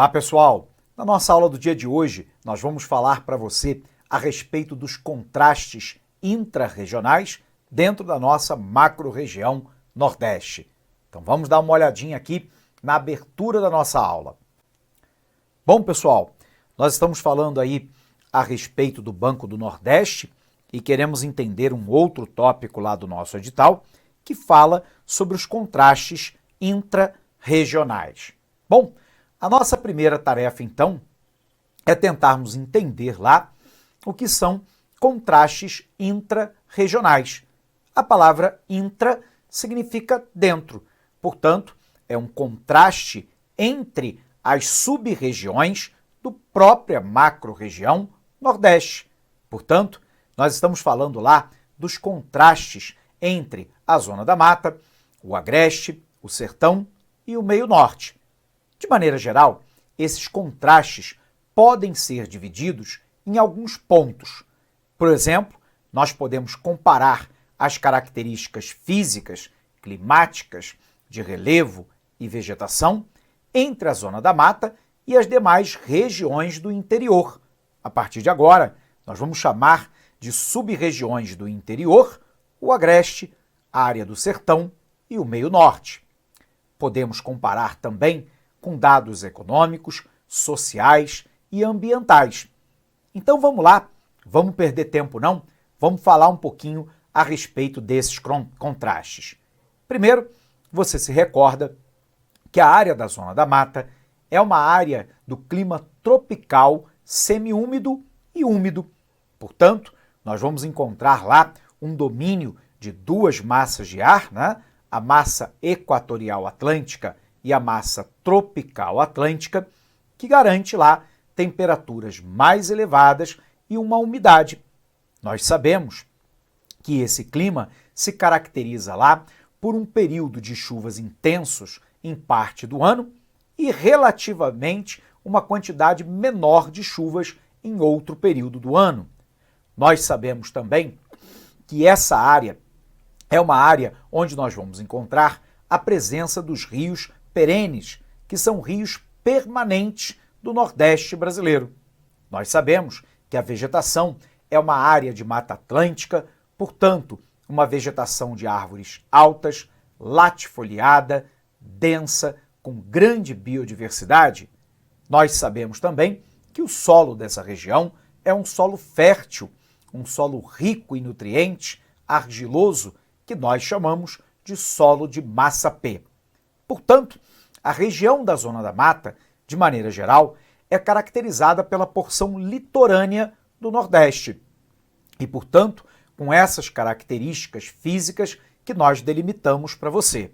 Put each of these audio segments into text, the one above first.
Olá pessoal, na nossa aula do dia de hoje nós vamos falar para você a respeito dos contrastes intra-regionais dentro da nossa macro-região Nordeste. Então vamos dar uma olhadinha aqui na abertura da nossa aula. Bom pessoal, nós estamos falando aí a respeito do Banco do Nordeste e queremos entender um outro tópico lá do nosso edital que fala sobre os contrastes intra-regionais. Bom, a nossa primeira tarefa, então, é tentarmos entender lá o que são contrastes intra-regionais. A palavra intra significa dentro, portanto, é um contraste entre as sub-regiões do própria macro-região Nordeste. Portanto, nós estamos falando lá dos contrastes entre a Zona da Mata, o Agreste, o Sertão e o Meio Norte. De maneira geral, esses contrastes podem ser divididos em alguns pontos. Por exemplo, nós podemos comparar as características físicas, climáticas, de relevo e vegetação entre a Zona da Mata e as demais regiões do interior. A partir de agora, nós vamos chamar de sub-regiões do interior o Agreste, a área do Sertão e o Meio Norte. Podemos comparar também com dados econômicos, sociais e ambientais. Então vamos lá, vamos perder tempo não, vamos falar um pouquinho a respeito desses contrastes. Primeiro, você se recorda que a área da Zona da Mata é uma área do clima tropical, semiúmido e úmido. Portanto, nós vamos encontrar lá um domínio de duas massas de ar, né? A massa equatorial atlântica e a massa tropical atlântica, que garante lá temperaturas mais elevadas e uma umidade. Nós sabemos que esse clima se caracteriza lá por um período de chuvas intensos em parte do ano e relativamente uma quantidade menor de chuvas em outro período do ano. Nós sabemos também que essa área é uma área onde nós vamos encontrar a presença dos rios perenes, que são rios permanentes do Nordeste brasileiro. Nós sabemos que a vegetação é uma área de Mata Atlântica, portanto, uma vegetação de árvores altas, latifoliada, densa, com grande biodiversidade. Nós sabemos também que o solo dessa região é um solo fértil, um solo rico em nutrientes, argiloso, que nós chamamos de solo de massapê. Portanto, a região da Zona da Mata, de maneira geral, é caracterizada pela porção litorânea do Nordeste e, portanto, com essas características físicas que nós delimitamos para você.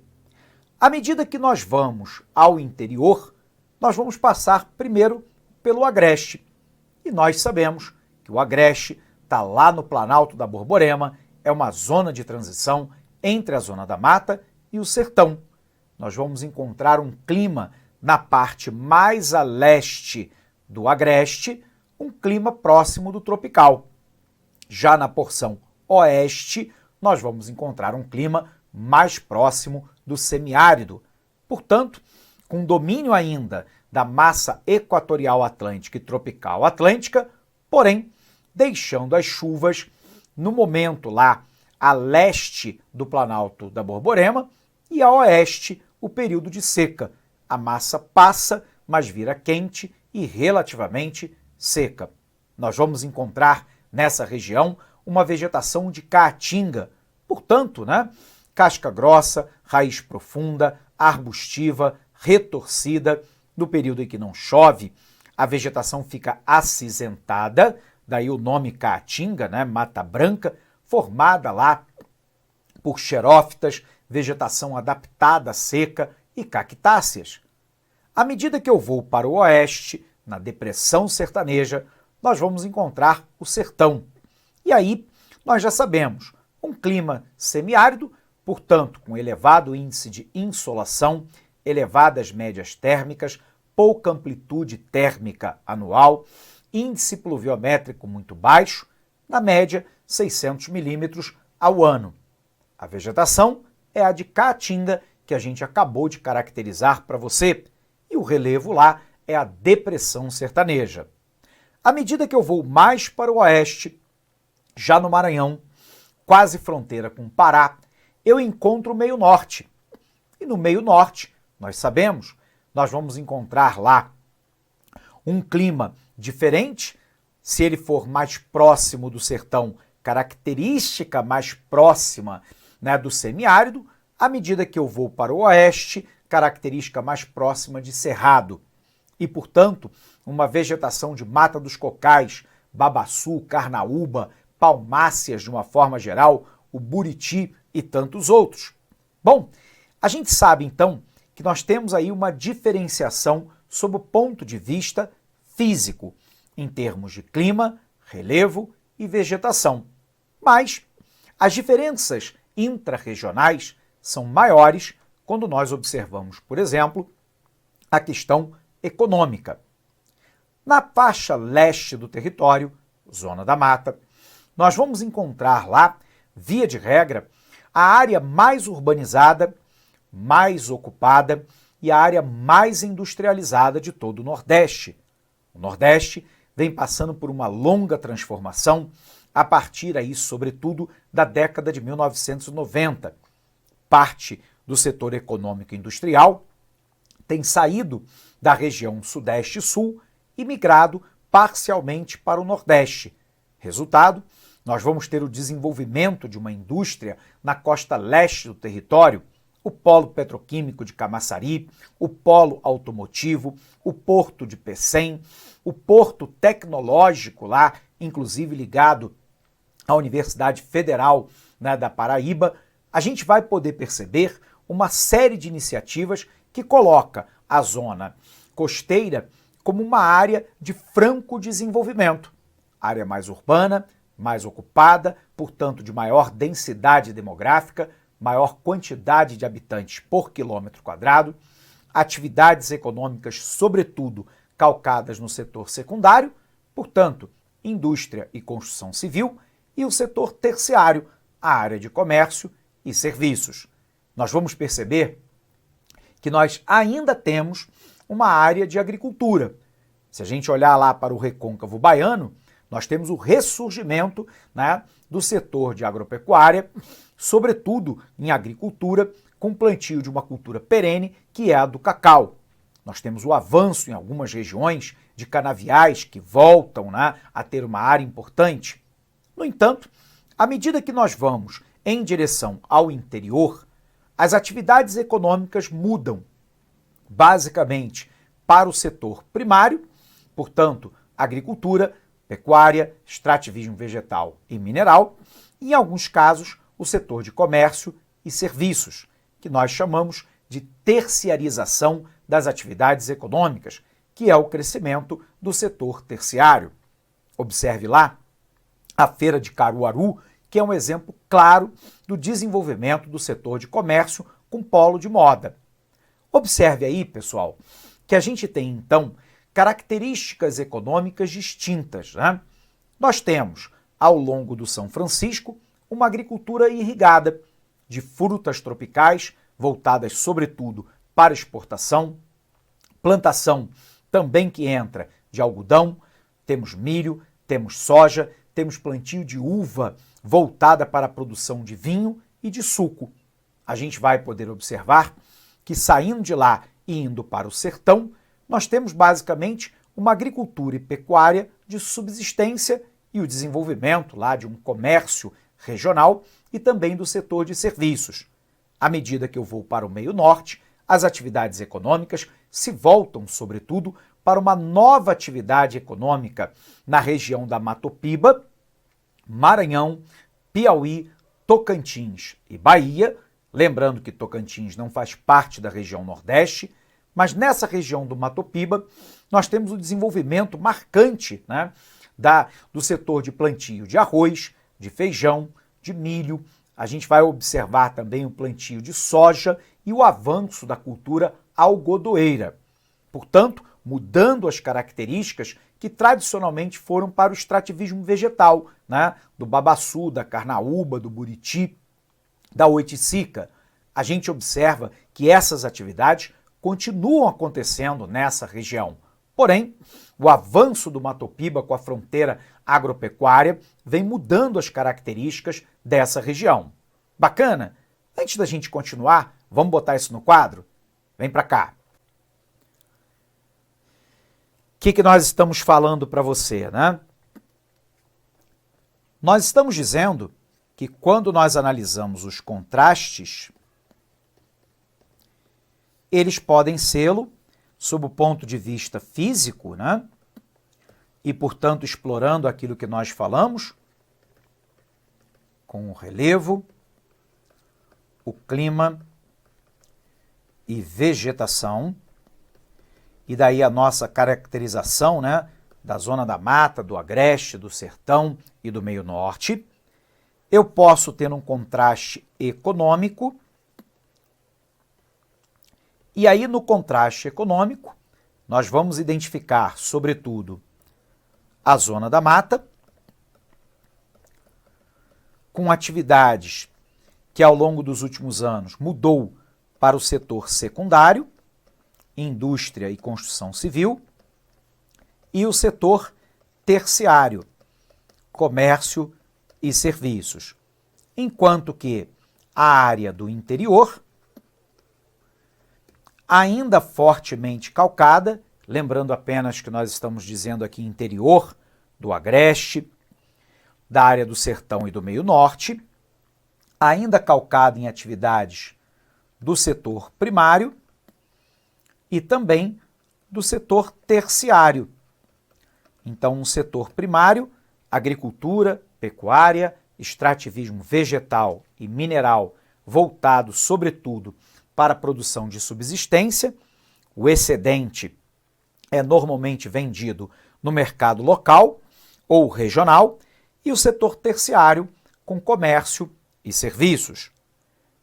À medida que nós vamos ao interior, nós vamos passar primeiro pelo Agreste. E nós sabemos que o Agreste está lá no Planalto da Borborema, é uma zona de transição entre a Zona da Mata e o Sertão. Nós vamos encontrar um clima na parte mais a leste do Agreste, um clima próximo do tropical. Já na porção oeste, nós vamos encontrar um clima mais próximo do semiárido. Portanto, com domínio ainda da massa equatorial atlântica e tropical atlântica, porém, deixando as chuvas no momento lá a leste do Planalto da Borborema e a oeste o período de seca. A massa passa, mas vira quente e relativamente seca. Nós vamos encontrar nessa região uma vegetação de caatinga, portanto, casca grossa, raiz profunda, arbustiva, retorcida. No período em que não chove, a vegetação fica acinzentada, daí o nome caatinga, mata branca, formada lá por xerófitas, vegetação adaptada à seca e cactáceas. À medida que eu vou para o oeste, na depressão sertaneja, nós vamos encontrar o sertão. E aí, nós já sabemos, um clima semiárido, portanto, com elevado índice de insolação, elevadas médias térmicas, pouca amplitude térmica anual, índice pluviométrico muito baixo, na média 600 milímetros ao ano. A vegetação é a de caatinga, que a gente acabou de caracterizar para você, e o relevo lá é a depressão sertaneja. À medida que eu vou mais para o oeste, já no Maranhão, quase fronteira com o Pará, eu encontro o meio norte. E no meio norte, nós sabemos, nós vamos encontrar lá um clima diferente, se ele for mais próximo do sertão, característica mais próxima, né, do semiárido. À medida que eu vou para o oeste, característica mais próxima de cerrado. E, portanto, uma vegetação de mata dos cocais, babaçu, carnaúba, palmáceas de uma forma geral, o buriti e tantos outros. Bom, a gente sabe então que nós temos aí uma diferenciação sob o ponto de vista físico, em termos de clima, relevo e vegetação. Mas as diferenças intra-regionais são maiores quando nós observamos, por exemplo, a questão econômica. Na faixa leste do território, zona da mata, nós vamos encontrar lá, via de regra, a área mais urbanizada, mais ocupada e a área mais industrializada de todo o Nordeste. O Nordeste vem passando por uma longa transformação a partir aí, sobretudo, da década de 1990. Parte do setor econômico e industrial tem saído da região Sudeste e Sul e migrado parcialmente para o Nordeste. Resultado, nós vamos ter o desenvolvimento de uma indústria na costa leste do território, o polo petroquímico de Camaçari, o polo automotivo, o porto de Pecém, o porto tecnológico lá, inclusive ligado à Universidade Federal, né, da Paraíba. A gente vai poder perceber uma série de iniciativas que coloca a zona costeira como uma área de franco desenvolvimento. Área mais urbana, mais ocupada, portanto de maior densidade demográfica, maior quantidade de habitantes por quilômetro quadrado, atividades econômicas, sobretudo, calcadas no setor secundário, portanto, indústria e construção civil, e o setor terciário, a área de comércio e serviços. Nós vamos perceber que nós ainda temos uma área de agricultura. Se a gente olhar lá para o recôncavo baiano, nós temos o ressurgimento, né, do setor de agropecuária, sobretudo em agricultura, com plantio de uma cultura perene, que é a do cacau. Nós temos o avanço em algumas regiões de canaviais que voltam, né, a ter uma área importante. No entanto, à medida que nós vamos em direção ao interior, as atividades econômicas mudam, basicamente para o setor primário, portanto, agricultura, pecuária, extrativismo vegetal e mineral, e, em alguns casos, o setor de comércio e serviços, que nós chamamos de terciarização das atividades econômicas, que é o crescimento do setor terciário. Observe lá a Feira de Caruaru, que é um exemplo claro do desenvolvimento do setor de comércio com polo de moda. Observe aí, pessoal, que a gente tem, então, características econômicas distintas, né? Nós temos, ao longo do São Francisco, uma agricultura irrigada, de frutas tropicais, voltadas sobretudo para exportação, plantação também que entra de algodão, temos milho, temos soja, temos plantio de uva voltada para a produção de vinho e de suco. A gente vai poder observar que, saindo de lá e indo para o sertão, nós temos basicamente uma agricultura e pecuária de subsistência e o desenvolvimento lá de um comércio regional e também do setor de serviços. À medida que eu vou para o meio norte, as atividades econômicas se voltam, sobretudo, para uma nova atividade econômica na região da Matopiba, Maranhão, Piauí, Tocantins e Bahia, lembrando que Tocantins não faz parte da região Nordeste, mas nessa região do Matopiba nós temos o desenvolvimento marcante, né, do setor de plantio de arroz, de feijão, de milho. A gente vai observar também o plantio de soja e o avanço da cultura algodoeira. Portanto, mudando as características que tradicionalmente foram para o extrativismo vegetal, né, do babaçu, da carnaúba, do buriti, da oiticica. A gente observa que essas atividades continuam acontecendo nessa região. Porém, o avanço do Mato Piba com a fronteira agropecuária vem mudando as características dessa região. Bacana? Antes da gente continuar, vamos botar isso no quadro? Vem para cá. O que nós estamos falando para você, né? Nós estamos dizendo que quando nós analisamos os contrastes, eles podem sê-lo sob o ponto de vista físico, né? E, portanto, explorando aquilo que nós falamos, com o relevo, o clima e vegetação, e daí a nossa caracterização, né, da zona da mata, do agreste, do sertão e do meio norte. Eu posso ter um contraste econômico, e aí no contraste econômico, nós vamos identificar, sobretudo, a zona da mata, com atividades que ao longo dos últimos anos mudou para o setor secundário, indústria e construção civil, e o setor terciário, comércio e serviços. Enquanto que a área do interior, ainda fortemente calcada, lembrando apenas que nós estamos dizendo aqui interior do agreste, da área do sertão e do meio norte, ainda calcada em atividades do setor primário e também do setor terciário. Então, um setor primário, agricultura, pecuária, extrativismo vegetal e mineral, voltado, sobretudo, para a produção de subsistência. O excedente é normalmente vendido no mercado local ou regional, e o setor terciário com comércio e serviços.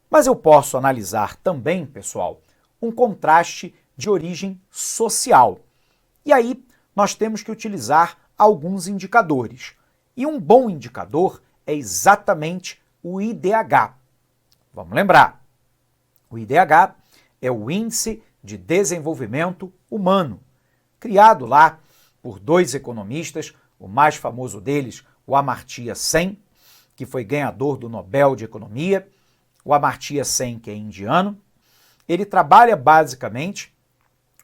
Mas eu posso analisar também, pessoal, um contraste de origem social. E aí nós temos que utilizar alguns indicadores. E um bom indicador é exatamente o IDH. Vamos lembrar, o IDH é o Índice de Desenvolvimento Humano, criado lá por dois economistas, o mais famoso deles, o Amartya Sen, que foi ganhador do Nobel de Economia. O Amartya Sen, que é indiano, ele trabalha basicamente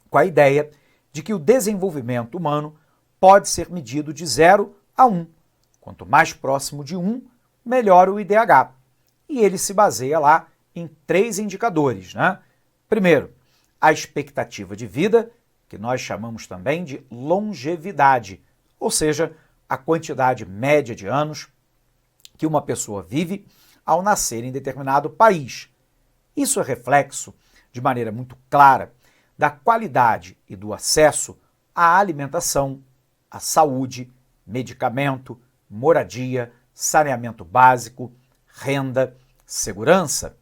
com a ideia de que o desenvolvimento humano pode ser medido de 0 a 1. Quanto mais próximo de 1, melhor o IDH. E ele se baseia lá em 3 indicadores, né? Primeiro, a expectativa de vida, que nós chamamos também de longevidade, ou seja, a quantidade média de anos que uma pessoa vive ao nascer em determinado país. Isso é reflexo, de maneira muito clara, da qualidade e do acesso à alimentação, à saúde, medicamento, moradia, saneamento básico, renda, segurança.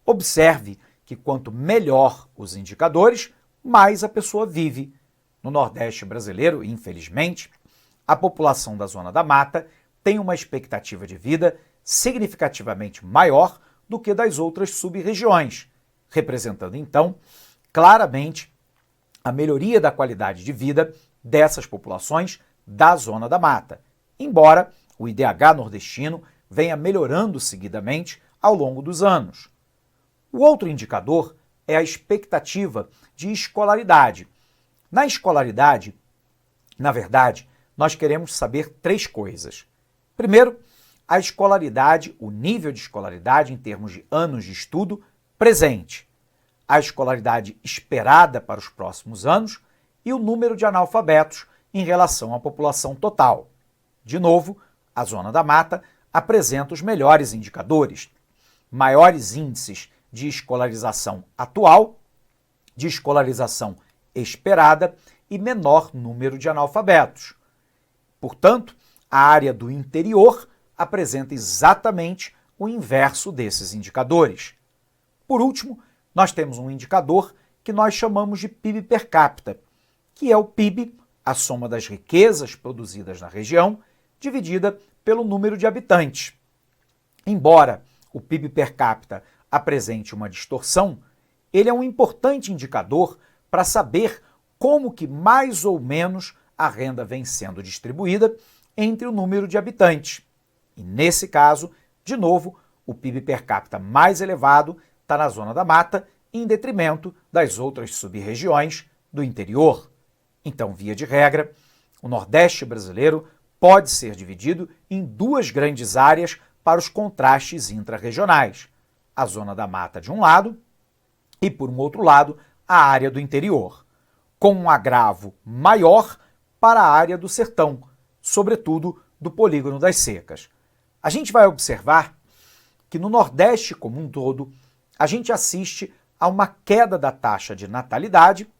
Observe que quanto melhor os indicadores, mais a pessoa vive. No Nordeste brasileiro, infelizmente, a população da Zona da Mata tem uma expectativa de vida significativamente maior do que das outras sub-regiões, representando então claramente a melhoria da qualidade de vida dessas populações da Zona da Mata, embora o IDH nordestino venha melhorando seguidamente ao longo dos anos. O outro indicador é a expectativa de escolaridade. Na escolaridade, na verdade, nós queremos saber 3 coisas. Primeiro, a escolaridade, o nível de escolaridade em termos de anos de estudo presente, a escolaridade esperada para os próximos anos e o número de analfabetos em relação à população total. De novo, a Zona da Mata apresenta os melhores indicadores, maiores índices de escolarização atual, de escolarização esperada e menor número de analfabetos. Portanto, a área do interior apresenta exatamente o inverso desses indicadores. Por último, nós temos um indicador que nós chamamos de PIB per capita, que é o PIB, a soma das riquezas produzidas na região, dividida pelo número de habitantes. Embora o PIB per capita apresente uma distorção, ele é um importante indicador para saber como que mais ou menos a renda vem sendo distribuída entre o número de habitantes. E nesse caso, de novo, o PIB per capita mais elevado está na Zona da Mata, em detrimento das outras sub-regiões do interior. Então, via de regra, o Nordeste brasileiro pode ser dividido em duas grandes áreas para os contrastes intra-regionais. A Zona da Mata de um lado e, por um outro lado, a área do interior, com um agravo maior para a área do sertão, sobretudo do polígono das secas. A gente vai observar que no Nordeste como um todo, a gente assiste a uma queda da taxa de natalidade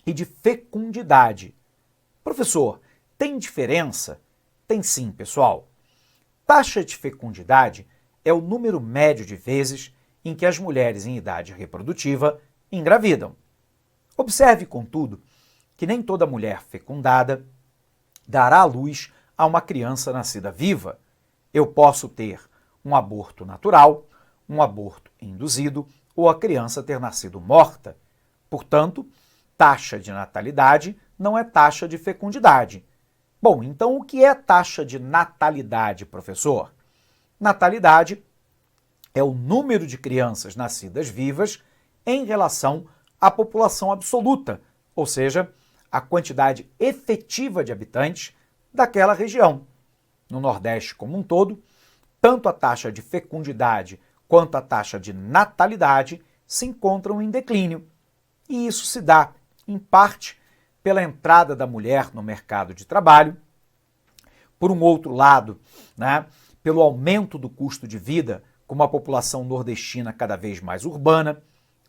e de fecundidade. Professor, tem diferença? Tem sim, pessoal. Taxa de fecundidade é o número médio de vezes em que as mulheres em idade reprodutiva engravidam. Observe, contudo, que nem toda mulher fecundada dará à luz a uma criança nascida viva. Eu posso ter um aborto natural, um aborto induzido ou a criança ter nascido morta. Portanto, taxa de natalidade não é taxa de fecundidade. Bom, então o que é taxa de natalidade, professor? Natalidade é o número de crianças nascidas vivas em relação à população absoluta, ou seja, a quantidade efetiva de habitantes daquela região. No Nordeste como um todo, tanto a taxa de fecundidade quanto a taxa de natalidade se encontram em declínio. E isso se dá, em parte, pela entrada da mulher no mercado de trabalho, por um outro lado, pelo aumento do custo de vida, com uma população nordestina cada vez mais urbana,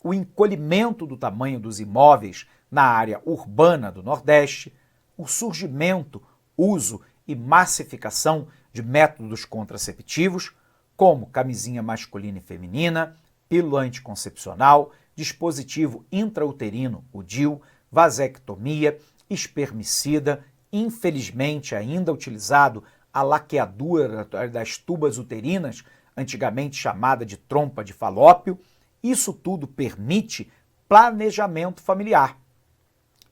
o encolhimento do tamanho dos imóveis na área urbana do Nordeste, o surgimento, uso e massificação de métodos contraceptivos, como camisinha masculina e feminina, pílula anticoncepcional, dispositivo intrauterino, o DIU, vasectomia, espermicida, infelizmente ainda utilizado a laqueadura das tubas uterinas, antigamente chamada de trompa de falópio. Isso tudo permite planejamento familiar,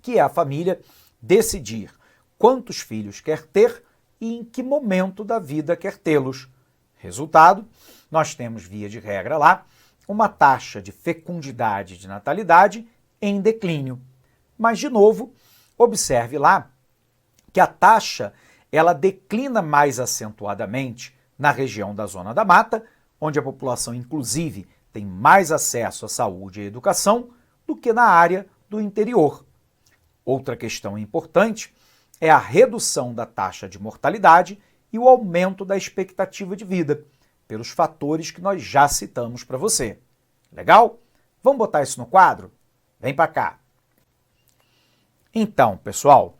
que é a família decidir quantos filhos quer ter e em que momento da vida quer tê-los. Resultado, nós temos, via de regra lá, uma taxa de fecundidade e de natalidade em declínio. Mas, de novo, observe lá que a taxa ela declina mais acentuadamente na região da Zona da Mata, onde a população, inclusive, tem mais acesso à saúde e à educação do que na área do interior. Outra questão importante é a redução da taxa de mortalidade e o aumento da expectativa de vida, pelos fatores que nós já citamos para você. Legal? Vamos botar isso no quadro? Vem para cá. Então, pessoal,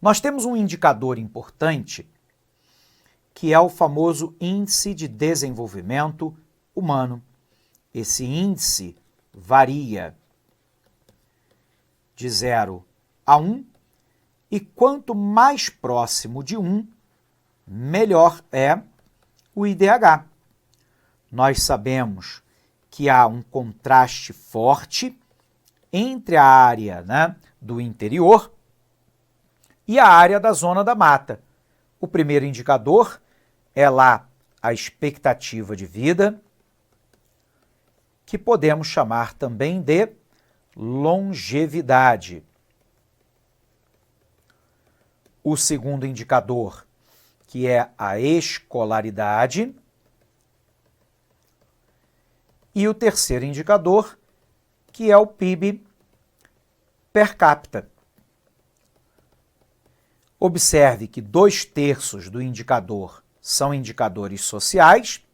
nós temos um indicador importante que é o famoso Índice de Desenvolvimento Humano. Esse índice varia de 0 a 1 e quanto mais próximo de 1, melhor é o IDH. Nós sabemos que há um contraste forte entre a área do interior e a área da Zona da Mata. O primeiro indicador é lá a expectativa de vida, que podemos chamar também de longevidade. O segundo indicador, que é a escolaridade. E o terceiro indicador, que é o PIB per capita. Observe que 2/3 do indicador são indicadores sociais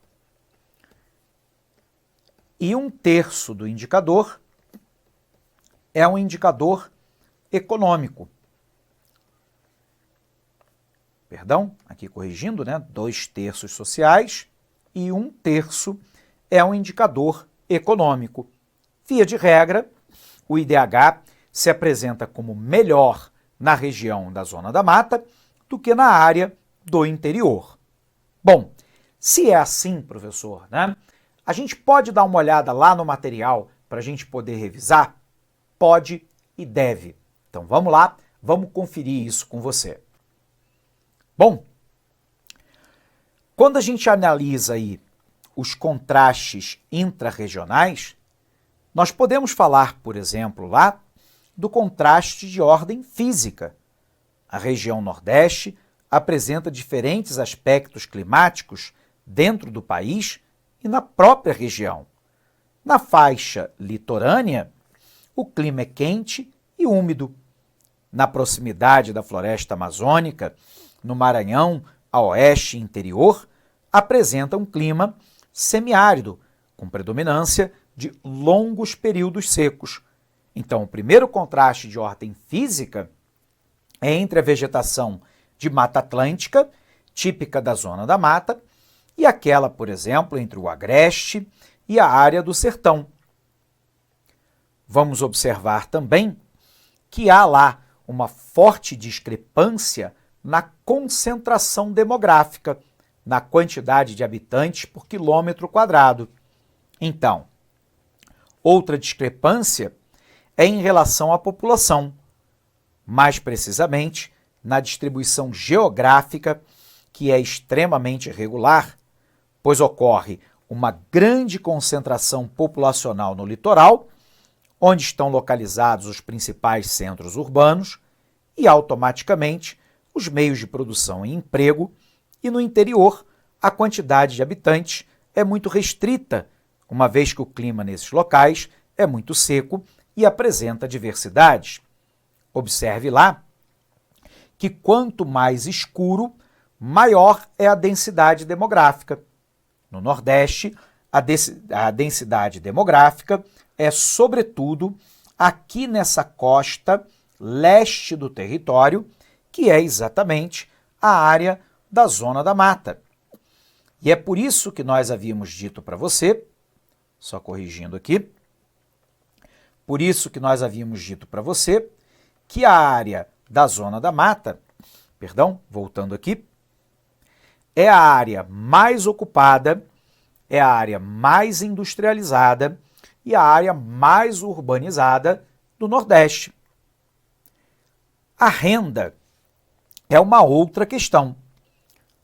e 1/3 do indicador é um indicador econômico. Perdão, aqui corrigindo, 2/3 sociais e 1/3 é um indicador econômico. Via de regra, o IDH se apresenta como melhor na região da Zona da Mata do que na área do interior. Bom, se é assim, professor, a gente pode dar uma olhada lá no material para a gente poder revisar? Pode e deve. Então vamos lá, vamos conferir isso com você. Bom, quando a gente analisa aí os contrastes intrarregionais, nós podemos falar, por exemplo, lá do contraste de ordem física. A região Nordeste apresenta diferentes aspectos climáticos dentro do país e na própria região. Na faixa litorânea, o clima é quente e úmido. Na proximidade da floresta amazônica, no Maranhão, a oeste e interior, apresenta um clima semiárido, com predominância de longos períodos secos. Então, o primeiro contraste de ordem física é entre a vegetação de Mata Atlântica, típica da Zona da Mata, e aquela, por exemplo, entre o Agreste e a área do Sertão. Vamos observar também que há lá uma forte discrepância na concentração demográfica, na quantidade de habitantes por quilômetro quadrado. Então, outra discrepância é em relação à população, mais precisamente na distribuição geográfica, que é extremamente irregular, pois ocorre uma grande concentração populacional no litoral, onde estão localizados os principais centros urbanos e, automaticamente, os meios de produção e emprego, e no interior, a quantidade de habitantes é muito restrita, uma vez que o clima nesses locais é muito seco e apresenta diversidades. Observe lá que quanto mais escuro, maior é a densidade demográfica. No Nordeste, a densidade demográfica é, sobretudo, aqui nessa costa leste do território, que é exatamente a área da Zona da Mata. E é por isso que nós havíamos dito para você, só corrigindo aqui, por isso que nós havíamos dito para você que a área da Zona da Mata, voltando aqui, é a área mais ocupada, é a área mais industrializada e a área mais urbanizada do Nordeste. A renda é uma outra questão.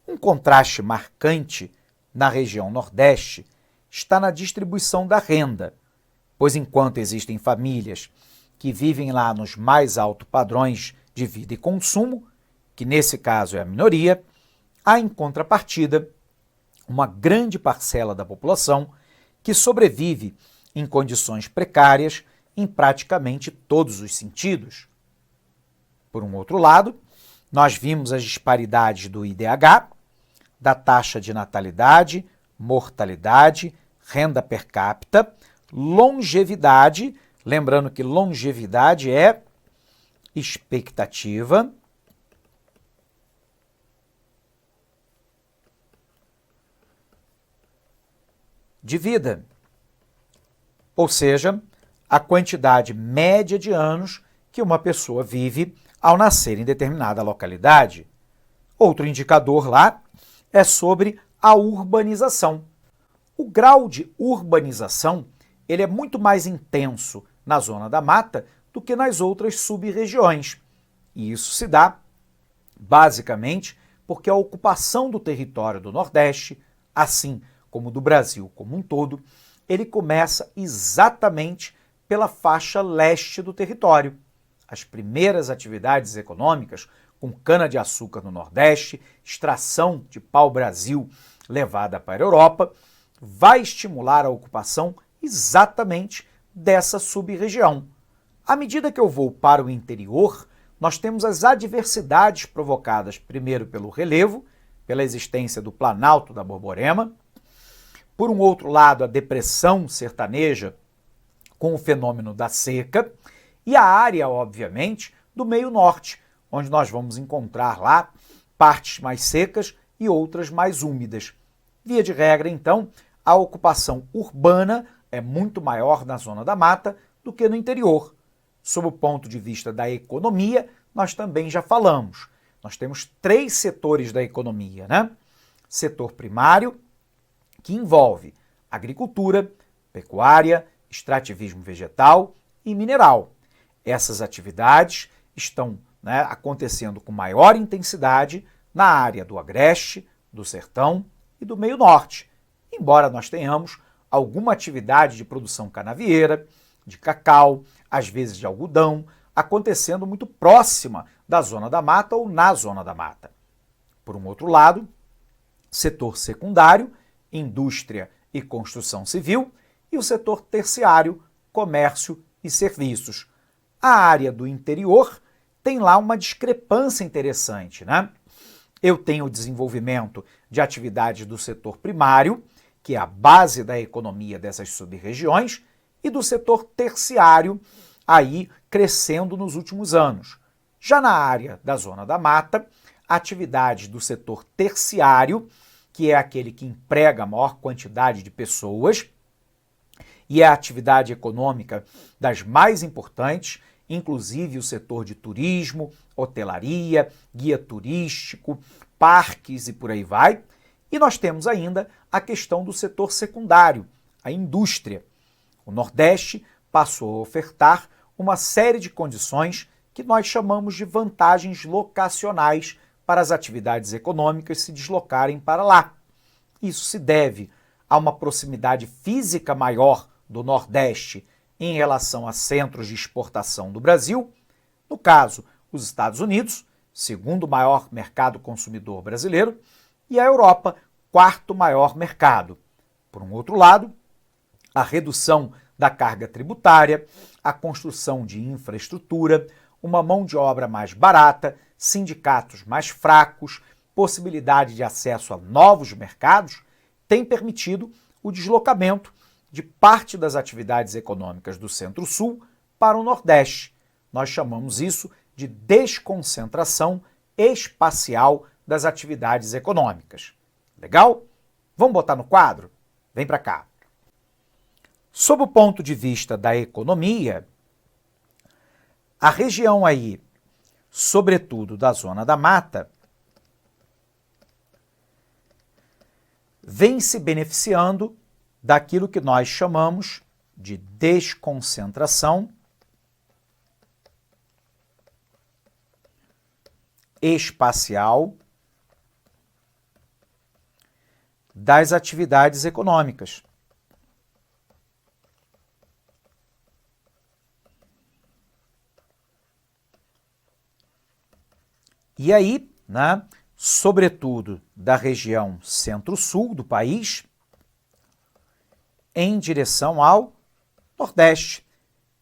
Um contraste marcante na região Nordeste está na distribuição da renda, pois enquanto existem famílias que vivem lá nos mais altos padrões de vida e consumo, que nesse caso é a minoria, há em contrapartida uma grande parcela da população que sobrevive em condições precárias em praticamente todos os sentidos. Por um outro lado, nós vimos as disparidades do IDH, da taxa de natalidade, mortalidade, renda per capita, longevidade, lembrando que longevidade é expectativa de vida, ou seja, a quantidade média de anos que uma pessoa vive ao nascer em determinada localidade. Outro indicador lá é sobre a urbanização. O grau de urbanização ele é muito mais intenso na Zona da Mata do que nas outras sub-regiões. E isso se dá, basicamente, porque a ocupação do território do Nordeste, assim como do Brasil como um todo, ele começa exatamente pela faixa leste do território. As primeiras atividades econômicas, com cana-de-açúcar no Nordeste, extração de pau-brasil levada para a Europa, vai estimular a ocupação exatamente dessa sub-região. À medida que eu vou para o interior, nós temos as adversidades provocadas primeiro pelo relevo, pela existência do Planalto da Borborema, por um outro lado, a depressão sertaneja com o fenômeno da seca e a área, obviamente, do meio norte, onde nós vamos encontrar lá partes mais secas e outras mais úmidas. Via de regra, então, a ocupação urbana é muito maior na Zona da Mata do que no interior. Sob o ponto de vista da economia, nós também já falamos. Nós temos 3 setores da economia, né? Setor primário, que envolve agricultura, pecuária, extrativismo vegetal e mineral. Essas atividades estão, acontecendo com maior intensidade na área do Agreste, do Sertão e do Meio Norte, embora nós tenhamos alguma atividade de produção canavieira, de cacau, às vezes de algodão, acontecendo muito próxima da zona da mata ou na zona da mata. Por um outro lado, setor secundário, indústria e construção civil, e o setor terciário, comércio e serviços. A área do interior tem lá uma discrepância interessante, Eu tenho o desenvolvimento de atividades do setor primário, que é a base da economia dessas sub-regiões, e do setor terciário, aí crescendo nos últimos anos. Já na área da zona da mata, atividades do setor terciário, que é aquele que emprega a maior quantidade de pessoas, e é a atividade econômica das mais importantes, inclusive o setor de turismo, hotelaria, guia turístico, parques e por aí vai. E nós temos ainda a questão do setor secundário, a indústria. O Nordeste passou a ofertar uma série de condições que nós chamamos de vantagens locacionais para as atividades econômicas se deslocarem para lá. Isso se deve a uma proximidade física maior do Nordeste em relação a centros de exportação do Brasil, no caso, os Estados Unidos, segundo maior mercado consumidor brasileiro, e a Europa, quarto maior mercado. Por um outro lado, a redução da carga tributária, a construção de infraestrutura, uma mão de obra mais barata, sindicatos mais fracos, possibilidade de acesso a novos mercados, tem permitido o deslocamento de parte das atividades econômicas do Centro-Sul para o Nordeste. Nós chamamos isso de desconcentração espacial das atividades econômicas. Legal? Vamos botar no quadro? Vem para cá. Sob o ponto de vista da economia, a região aí, sobretudo da zona da mata, vem se beneficiando daquilo que nós chamamos de desconcentração espacial das atividades econômicas. E aí, sobretudo da região centro-sul do país, em direção ao Nordeste.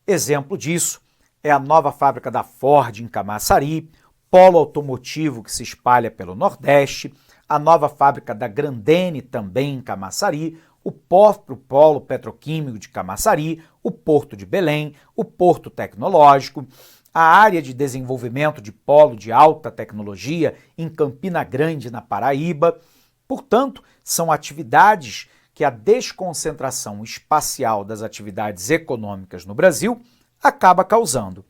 Exemplo disso é a nova fábrica da Ford em Camaçari, polo automotivo que se espalha pelo Nordeste, a nova fábrica da Grandene também em Camaçari, o próprio polo petroquímico de Camaçari, o Porto de Belém, o Porto Tecnológico, a área de desenvolvimento de polo de alta tecnologia em Campina Grande, na Paraíba. Portanto, são atividades que a desconcentração espacial das atividades econômicas no Brasil acaba causando.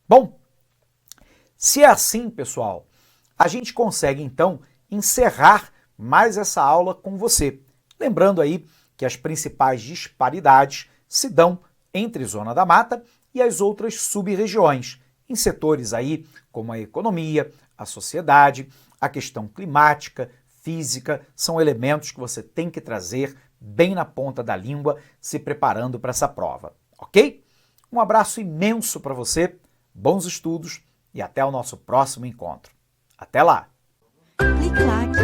Bom, se é assim, pessoal, a gente consegue, então, encerrar mais essa aula com você. Lembrando aí que as principais disparidades se dão entre Zona da Mata e as outras sub-regiões, em setores aí como a economia, a sociedade, a questão climática, física, são elementos que você tem que trazer bem na ponta da língua, se preparando para essa prova, ok? Um abraço imenso para você, bons estudos e até o nosso próximo encontro. Até lá! Clique like.